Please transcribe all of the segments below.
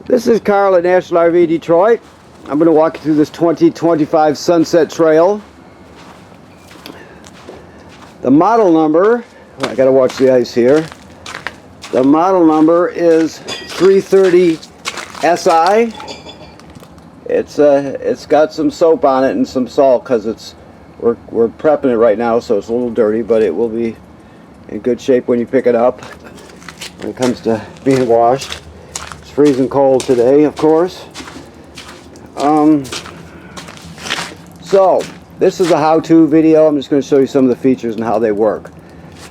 This is Carl at National RV Detroit. I'm going to walk you through this 2025 Sunset Trail. The model number, I got to watch the ice here. The model number is 330 SI. It's got some soap on it and some salt because we're prepping it right now, so it's a little dirty, but it will be in good shape when you pick it up when it comes to being washed. It's freezing cold today, of course. So this is a how-to video. I'm just going to show you some of the features and how they work.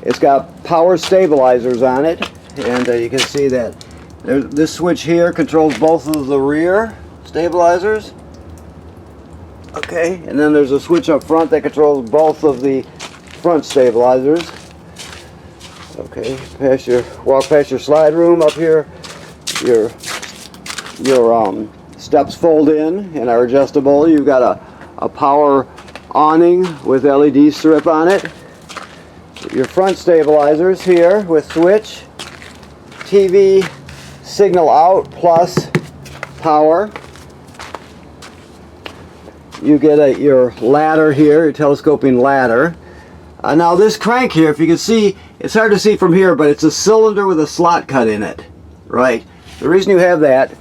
It's got power stabilizers on it, and you can see that this switch here controls both of the rear stabilizers. Okay, and then there's a switch up front that controls both of the front stabilizers. Okay, walk past your slide room up here. Your steps fold in and are adjustable. You've got a power awning with LED strip on it. Your front stabilizers here with switch, TV signal out plus power. You get your ladder here, your telescoping ladder. Now this crank here, if you can see, it's hard to see from here, but it's a cylinder with a slot cut in it, right? The reason you have that,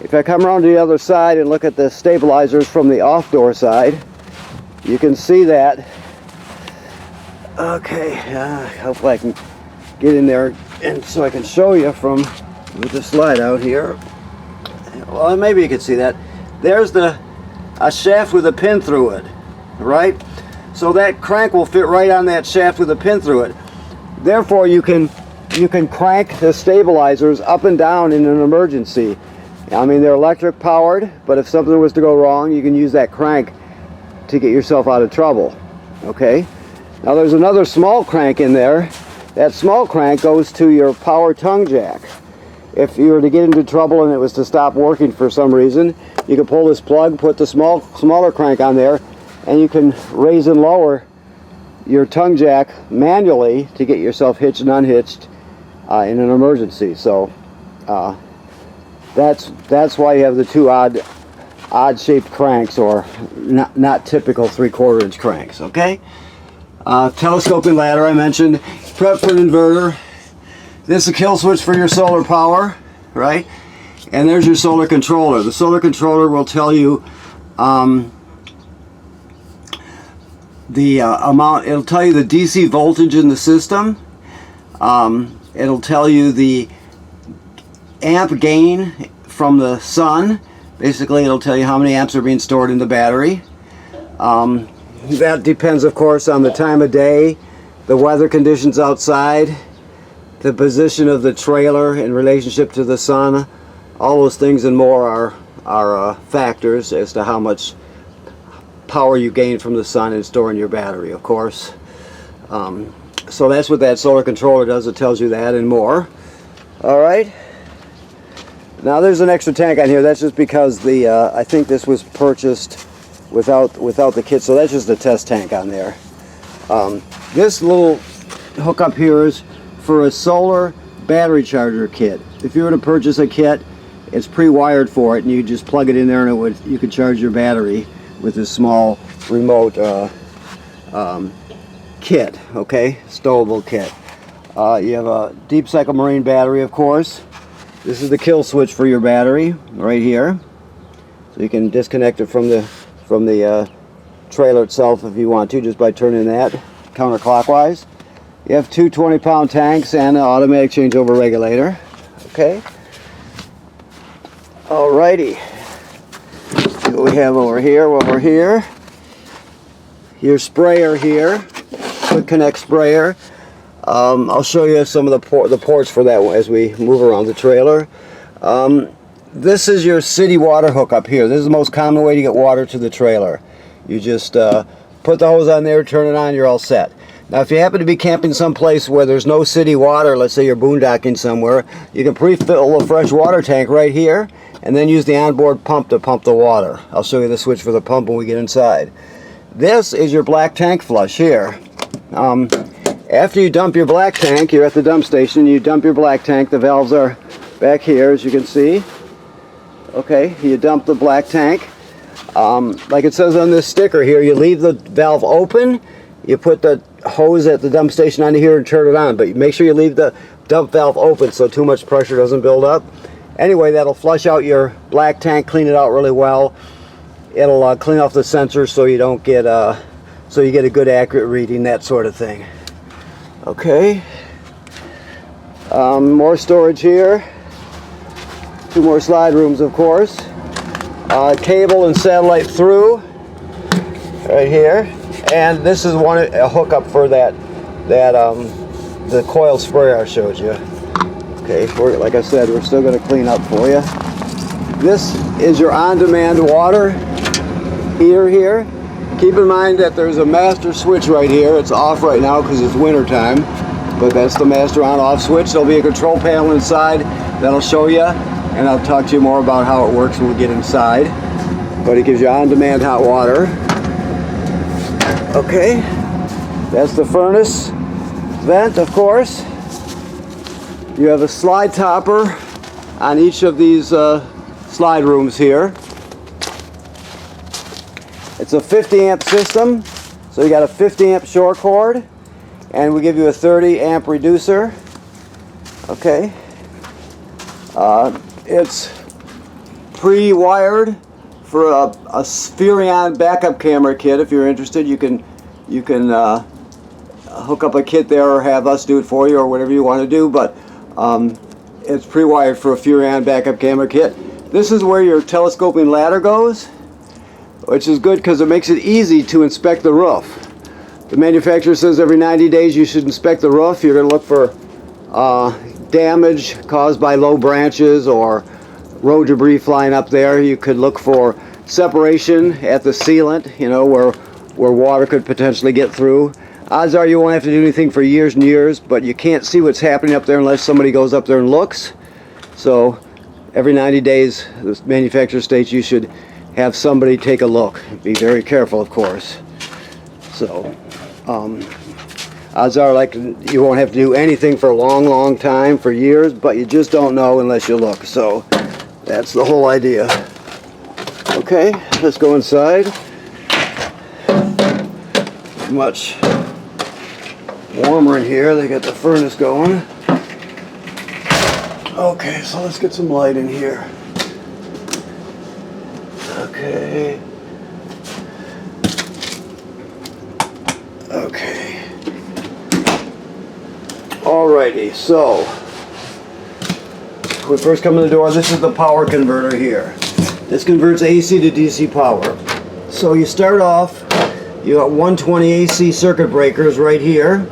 if I come around to the other side and look at the stabilizers from the off-door side, you can see that. Okay, hopefully I can get in there and so I can show you from with the slide out here. Well, maybe you can see that. There's a shaft with a pin through it, right? So that crank will fit right on that shaft with a pin through it. Therefore, you can crank the stabilizers up and down in an emergency. I mean, they're electric powered, but if something was to go wrong, you can use that crank to get yourself out of trouble. Okay? Now there's another small crank in there. That small crank goes to your power tongue jack. If you were to get into trouble and it was to stop working for some reason, you can pull this plug, put the smaller crank on there, and you can raise and lower your tongue jack manually to get yourself hitched and unhitched in an emergency. So that's why you have the two odd shaped cranks, or not typical 3/4 inch cranks. Okay. Telescoping ladder I mentioned. Prep for an inverter. This is a kill switch for your solar power, right? And there's your solar controller. The solar controller will tell you the amount. It'll tell you the DC voltage in the system. It'll tell you the amp gain from the sun. Basically, it'll tell you how many amps are being stored in the battery. That depends, of course, on the time of day, the weather conditions outside, the position of the trailer in relationship to the sun. All those things and more are factors as to how much power you gain from the sun and store in your battery, of course. So that's what that solar controller does. It tells you that and more. All right. Now there's an extra tank on here. That's just because I think this was purchased without the kit, so that's just a test tank on there. This little hookup here is for a solar battery charger kit. If you were to purchase a kit, it's pre-wired for it, and you just plug it in there, and you could charge your battery with this small remote kit. Okay, stowable kit. You have a deep cycle marine battery, of course. This is the kill switch for your battery right here, so you can disconnect it from the trailer itself if you want to, just by turning that counterclockwise. You have two 20-pound tanks and an automatic changeover regulator. Okay. Alrighty. See what we have over here. Over here, your sprayer here, quick connect sprayer. I'll show you some of the ports for that as we move around the trailer. This is your city water hookup here. This is the most common way to get water to the trailer. You just put the hose on there, turn it on, you're all set. Now if you happen to be camping someplace where there's no city water, let's say you're boondocking somewhere, you can pre-fill a fresh water tank right here and then use the onboard pump to pump the water. I'll show you the switch for the pump when we get inside. This is your black tank flush here. After you dump your black tank, you're at the dump station, you dump your black tank, the valves are back here as you can see. Okay, you dump the black tank. Like it says on this sticker here, you leave the valve open, you put the hose at the dump station under here and turn it on, but make sure you leave the dump valve open so too much pressure doesn't build up. Anyway, that'll flush out your black tank, clean it out really well. It'll clean off the sensors so you don't get so you get a good accurate reading, that sort of thing. Okay, more storage here. 2 more slide rooms, of course. Cable and satellite through right here, and this is a hookup for the coil sprayer I showed you. Okay, like I said, we're still going to clean up for you. This is your on-demand water heater here. Keep in mind that there's a master switch right here. It's off right now because it's winter time, but that's the master on-off switch. There'll be a control panel inside that'll show you, and I'll talk to you more about how it works when we get inside. But it gives you on-demand hot water. Okay, that's the furnace vent, of course. You have a slide topper on each of these slide rooms here. It's a 50 amp system, so you got a 50 amp short cord, and we give you a 30 amp reducer. Okay. It's pre-wired for a Furion backup camera kit. If you're interested, you can hook up a kit there or have us do it for you or whatever you want to do, but it's pre-wired for a Furion backup camera kit. This is where your telescoping ladder goes, which is good because it makes it easy to inspect the roof. The manufacturer says every 90 days you should inspect the roof. You're going to look for damage caused by low branches or road debris flying up there. You could look for separation at the sealant, you know, where water could potentially get through. Odds are you won't have to do anything for years and years, but you can't see what's happening up there unless somebody goes up there and looks. So every 90 days, the manufacturer states you should have somebody take a look. Be very careful, of course. So odds are like you won't have to do anything for a long time, for years, but you just don't know unless you look. So that's the whole idea. Okay, let's go inside. Much warmer in here. They got the furnace going. Okay, so let's get some light in here. Okay. Okay. Alrighty, so when we first come in the door, this is the power converter here. This converts AC to DC power. So you start off, you got 120 AC circuit breakers right here.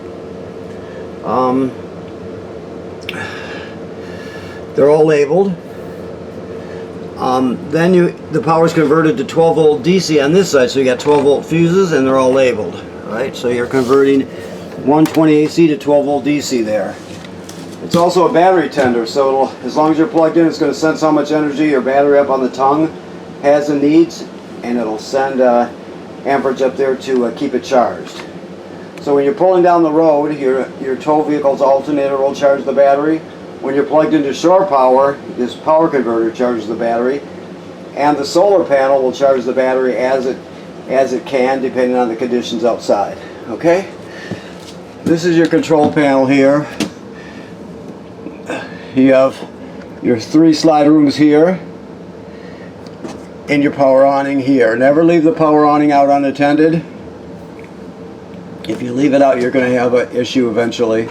They're all labeled. Then the power is converted to 12 volt DC on this side, so you got 12 volt fuses and they're all labeled. Right? So you're converting 120 AC to 12 volt DC there. It's also a battery tender, so as long as you're plugged in, it's going to sense how much energy your battery up on the tongue has and needs, and it'll send amperage up there to keep it charged. So when you're pulling down the road, your tow vehicle's alternator will charge the battery. When you're plugged into shore power, this power converter charges the battery, and the solar panel will charge the battery as it can, depending on the conditions outside. Okay? This is your control panel here. You have your 3 slide rooms here and your power awning here. Never leave the power awning out unattended. If you leave it out, you're going to have an issue eventually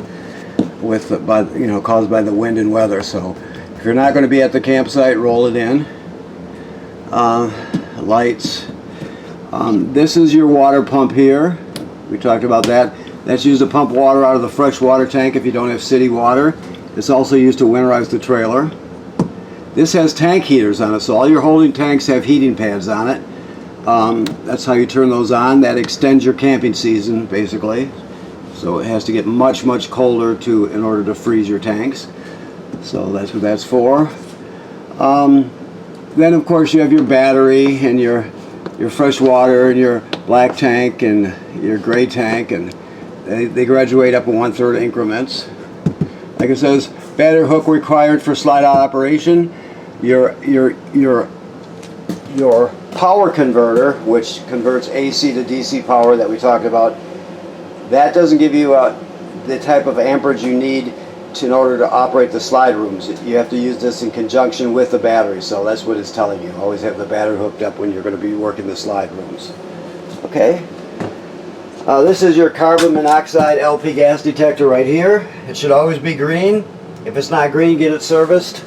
caused by the wind and weather. So if you're not going to be at the campsite, roll it in. Lights. This is your water pump here. We talked about that. That's used to pump water out of the fresh water tank if you don't have city water. It's also used to winterize the trailer. This has tank heaters on it, so all your holding tanks have heating pads on it. That's how you turn those on. That extends your camping season, basically. So it has to get much colder in order to freeze your tanks. So that's what that's for. Then of course you have your battery and your fresh water and your black tank and your gray tank, and they graduate up in 1/3 increments. Like it says, battery hook required for slide out operation. your power converter, which converts AC to DC power that we talked about, that doesn't give you the type of amperage you need in order to operate the slide rooms. You have to use this in conjunction with the battery, so that's what it's telling you. Always have the battery hooked up when you're going to be working the slide rooms. Okay. This is your carbon monoxide LP gas detector right here. It should always be green. If it's not green, get it serviced.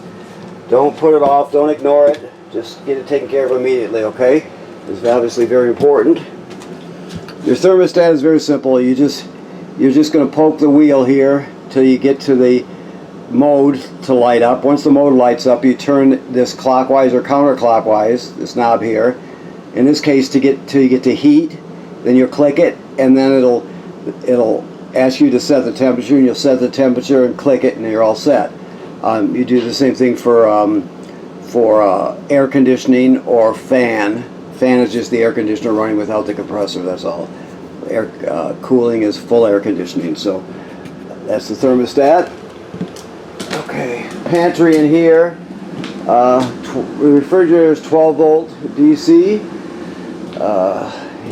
Don't put it off, don't ignore it. Just get it taken care of immediately, okay? It's obviously very important. Your thermostat is very simple. You're just going to poke the wheel here till you get to the mode to light up. Once the mode lights up, you turn this clockwise or counterclockwise, this knob here. In this case, till you get to heat, then you'll click it, and then it'll ask you to set the temperature, and you'll set the temperature and click it, and you're all set. You do the same thing for air conditioning or fan. Fan is just the air conditioner running without the compressor, that's all. Air cooling is full air conditioning. So that's the thermostat. Okay, pantry in here. The refrigerator is 12 volt DC.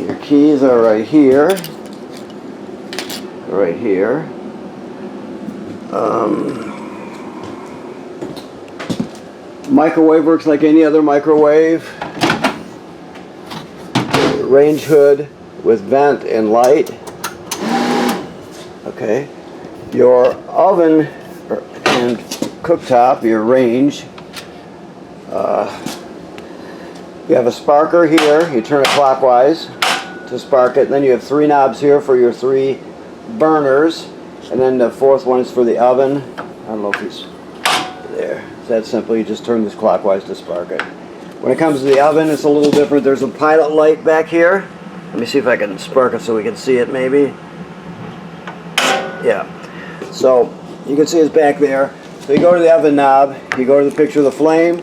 Your keys are right here. Right here. Microwave works like any other microwave. Range hood with vent and light. Okay. Your oven and cooktop, your range. You have a sparker here. You turn it clockwise to spark it. Then you have 3 knobs here for your 3 burners. And then the 4th one is for the oven. I don't know if he's there. It's that simple. You just turn this clockwise to spark it. When it comes to the oven, it's a little different. There's a pilot light back here. Let me see if I can spark it so we can see it maybe. Yeah. So you can see it's back there. So you go to the oven knob, you go to the picture of the flame,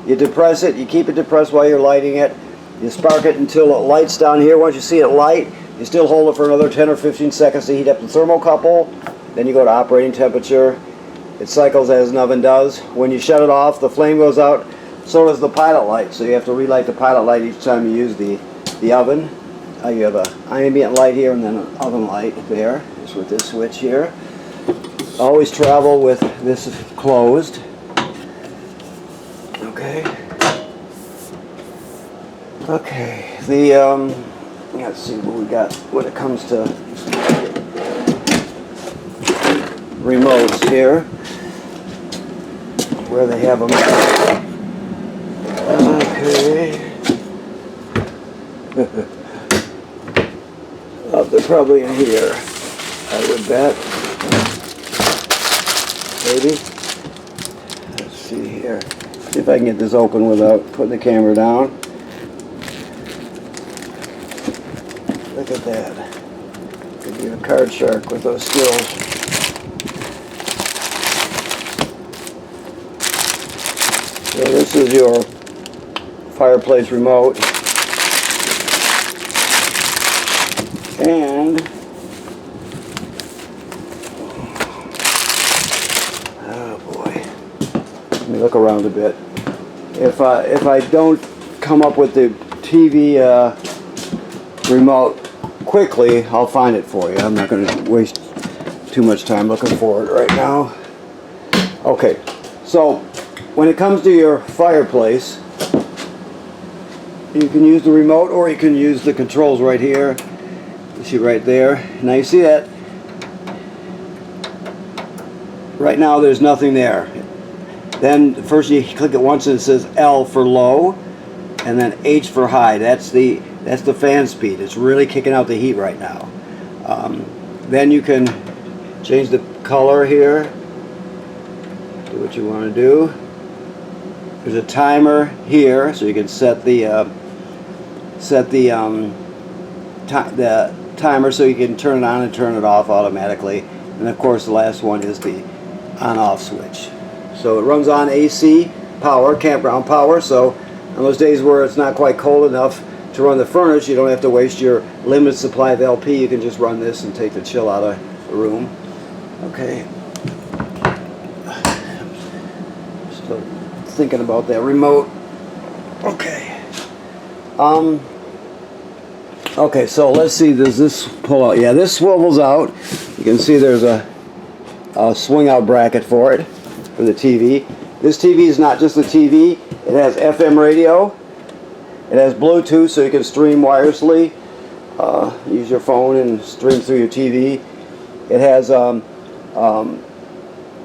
you depress it, you keep it depressed while you're lighting it, you spark it until it lights down here. Once you see it light, you still hold it for another 10 or 15 seconds to heat up the thermocouple. Then you go to operating temperature. It cycles as an oven does. When you shut it off, the flame goes out, so does the pilot light. So you have to relight the pilot light each time you use the oven. You have an ambient light here and then an oven light there. Just with this switch here. Always travel with this closed. Okay. Okay. Let's see what we got when it comes to remotes here. Where they have them. Okay. Oh, they're probably in here, I would bet. Maybe. Let's see here. See if I can get this open without putting the camera down. Look at that. Could be a card shark with those skills. So this is your fireplace remote. And oh boy, let me look around a bit. If I don't come up with the TV remote quickly, I'll find it for you. I'm not going to waste too much time looking for it right now. Okay, so when it comes to your fireplace, you can use the remote or you can use the controls right here. You see right there. Now you see that right now there's nothing there. Then first you click it once and it says L for low and then H for high. That's the fan speed. It's really kicking out the heat right now. Then you can change the color here. Do what you want to do. There's a timer here, so you can set the timer so you can turn it on and turn it off automatically. And of course the last one is the on-off switch. So it runs on AC power, campground power, so on those days where it's not quite cold enough to run the furnace, you don't have to waste your limited supply of LP. You can just run this and take the chill out of the room. Okay. Still thinking about that remote. Okay. Okay, so let's see, does this pull out? Yeah, this swivels out. You can see there's a swing out bracket for it, for the TV. This TV is not just a TV, it has FM radio, it has Bluetooth so you can stream wirelessly, use your phone and stream through your TV. It has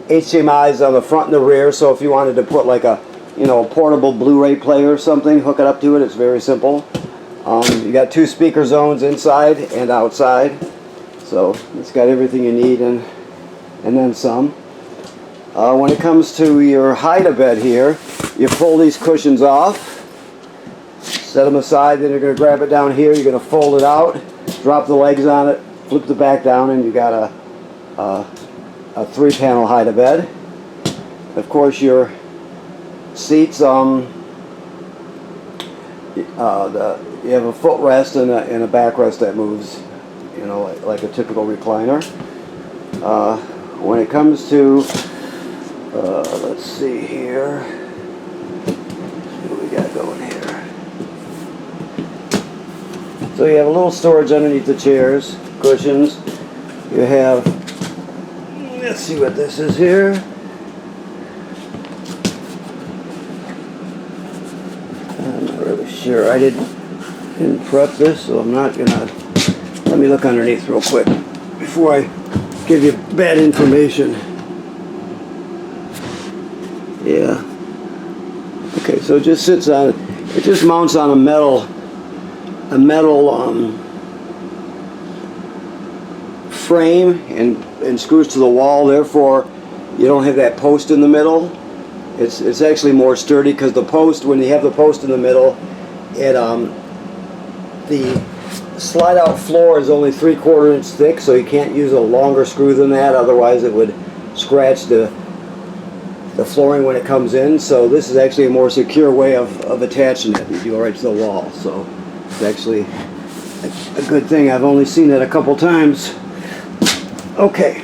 HDMI's on the front and the rear, so if you wanted to put like a portable Blu-ray player or something, hook it up to it, it's very simple. You got 2 speaker zones inside and outside, so it's got everything you need and then some. When it comes to your hide-a-bed here, you pull these cushions off, set them aside, then you're going to grab it down here, you're going to fold it out, drop the legs on it, flip the back down, and you got a 3-panel hide-a-bed. Of course, your seats, you have a footrest and a backrest that moves, like a typical recliner. When it comes to, let's see here, what we got going here. So you have a little storage underneath the chairs, cushions. You have, let's see what this is here. I'm not really sure. I didn't prep this, so I'm not gonna. Let me look underneath real quick before I give you bad information. Yeah. Okay, so it just sits on. It just mounts on a metal frame and screws to the wall. Therefore, you don't have that post in the middle. It's actually more sturdy because the post, when you have the post in the middle, it the slide out floor is only 3/4 inch thick, so you can't use a longer screw than that, otherwise it would scratch the flooring when it comes in. So this is actually a more secure way of attaching it. You go right to the wall, so it's actually a good thing. I've only seen it a couple times. Okay.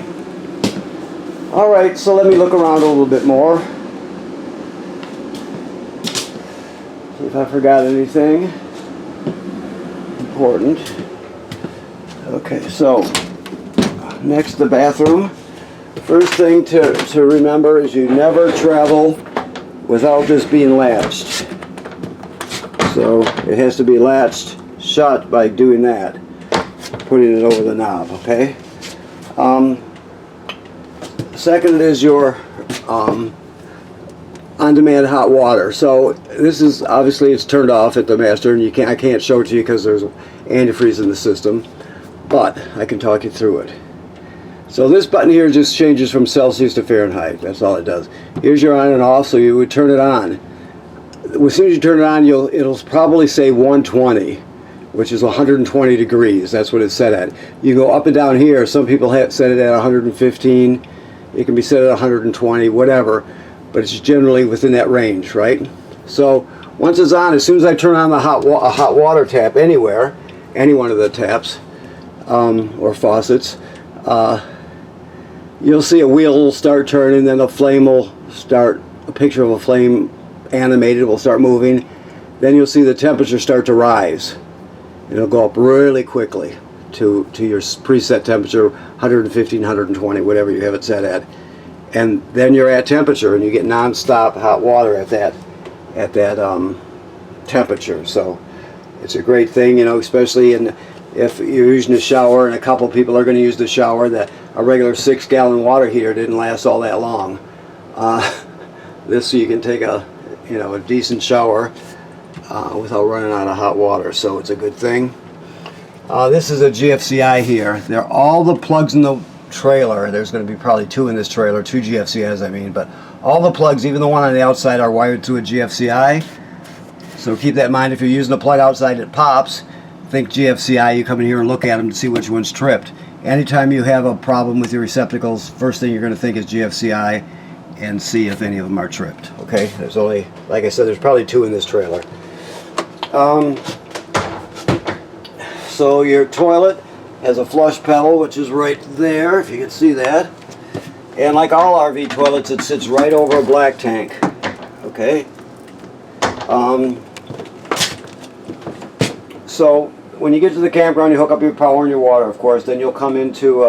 Alright, so let me look around a little bit more. See if I forgot anything important. Okay, so next, the bathroom. First thing to remember is you never travel without this being latched. So it has to be latched shut by doing that, putting it over the knob, okay? Second is your on-demand hot water. So this is obviously, it's turned off at the master, and I can't show it to you because there's antifreeze in the system, but I can talk you through it. So this button here just changes from Celsius to Fahrenheit. That's all it does. Here's your on and off, so you would turn it on. As soon as you turn it on, it'll probably say 120, which is 120 degrees. That's what it's set at. You go up and down here. Some people set it at 115. It can be set at 120, whatever, but it's generally within that range, right? So once it's on, as soon as I turn on the hot water tap anywhere, any one of the taps or faucets, you'll see a wheel will start turning, then a flame will start, a picture of a flame animated will start moving. Then you'll see the temperature start to rise. It'll go up really quickly to your preset temperature, 115, 120, whatever you have it set at. And then you're at temperature, and you get non-stop hot water at that temperature. So it's a great thing, especially if you're using a shower, and a couple people are going to use the shower. That a regular 6-gallon water heater didn't last all that long. This, you can take a decent shower without running out of hot water, so it's a good thing. This is a GFCI here. They're all the plugs in the trailer. There's going to be probably 2 in this trailer, 2 GFCIs I mean, but all the plugs, even the one on the outside, are wired to a GFCI. So keep that in mind. If you're using a plug outside that pops, think GFCI. You come in here and look at them to see which one's tripped. Anytime you have a problem with your receptacles, first thing you're going to think is GFCI and see if any of them are tripped. Okay, there's only, like I said, there's probably 2 in this trailer. So your toilet has a flush pedal, which is right there, if you can see that. And like all RV toilets, it sits right over a black tank. Okay. Okay. So when you get to the campground, you hook up your power and your water, of course. Then you'll come into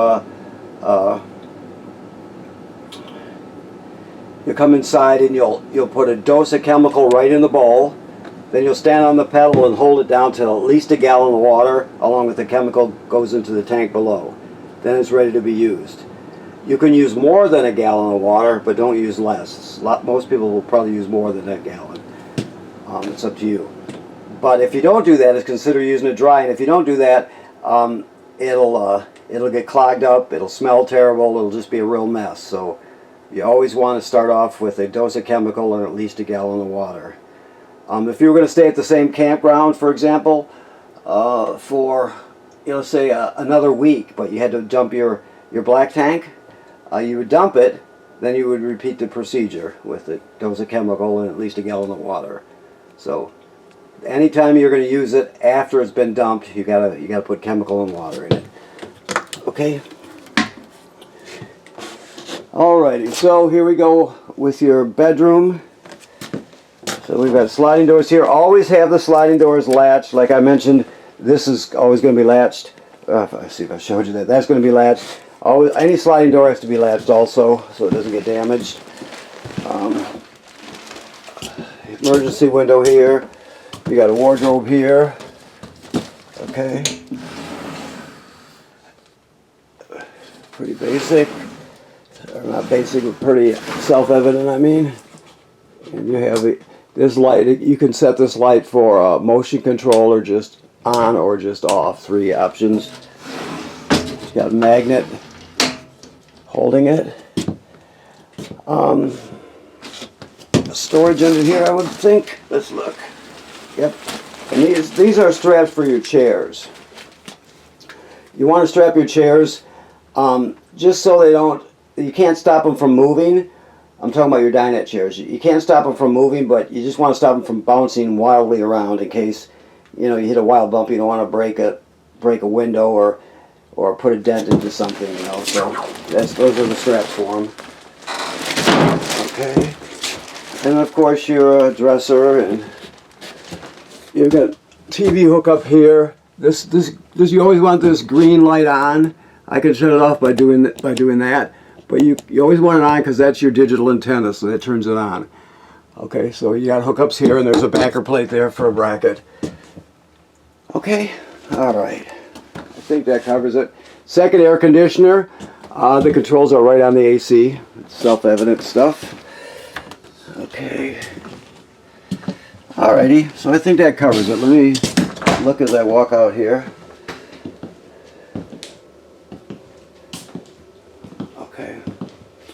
you'll come inside and you'll put a dose of chemical right in the bowl. Then you'll stand on the pedal and hold it down till at least a gallon of water along with the chemical goes into the tank below. Then it's ready to be used. You can use more than a gallon of water, but don't use less. Most people will probably use more than that gallon. It's up to you. But if you don't do that, it's considered using it dry. And if you don't do that, it'll get clogged up. It'll smell terrible. It'll just be a real mess. So you always want to start off with a dose of chemical and at least a gallon of water. If you were going to stay at the same campground, for example, for say another week, but you had to dump your black tank, you would dump it, then you would repeat the procedure with a dose of chemical and at least a gallon of water. So anytime you're going to use it after it's been dumped, you gotta put chemical and water in it. Okay. Alrighty, so here we go with your bedroom. So we've got sliding doors here. Always have the sliding doors latched. Like I mentioned, this is always going to be latched. Let's see if I showed you that. That's going to be latched. Always, any sliding door has to be latched also, so it doesn't get damaged. Emergency window here. You got a wardrobe here. Okay. Pretty basic. Or not basic, but pretty self-evident, I mean. And you have this light. You can set this light for motion control or just on or just off. 3 options. It's got a magnet holding it. A storage under here, I would think. Let's look. Yep. And these are straps for your chairs. You want to strap your chairs just so you can't stop them from moving. I'm talking about your dinette chairs. You can't stop them from moving, but you just want to stop them from bouncing wildly around in case you hit a wild bump. You don't want to break a window or put a dent into something. So those are the straps for them. Okay. And of course your dresser, and you've got TV hookup here. This you always want this green light on. I can shut it off by doing that. But you always want it on because that's your digital antenna, so that turns it on. Okay, so you got hookups here, and there's a backer plate there for a bracket. Okay, all right. I think that covers it. Second air conditioner. The controls are right on the AC. It's self-evident stuff. Okay. Alrighty, so I think that covers it. Let me look as I walk out here.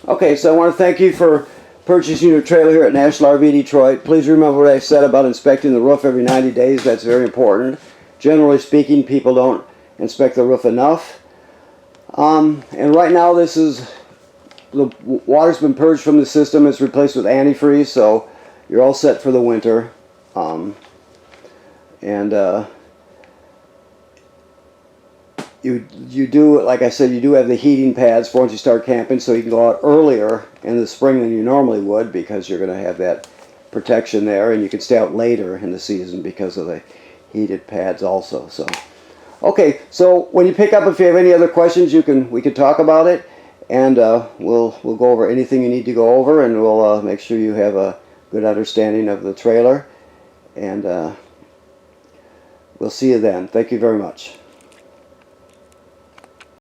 Okay, so I want to thank you for purchasing your trailer here at National RV Detroit. Please remember what I said about inspecting the roof every 90 days. That's very important. Generally speaking, people don't inspect the roof enough. And right now the water's been purged from the system. It's replaced with antifreeze, so you're all set for the winter. You do, like I said, you do have the heating pads for once you start camping, so you can go out earlier in the spring than you normally would because you're going to have that protection there, and you can stay out later in the season because of the heated pads also. So, okay, so when you pick up, if you have any other questions, we can talk about it, and we'll go over anything you need to go over, and we'll make sure you have a good understanding of the trailer, and we'll see you then. Thank you very much.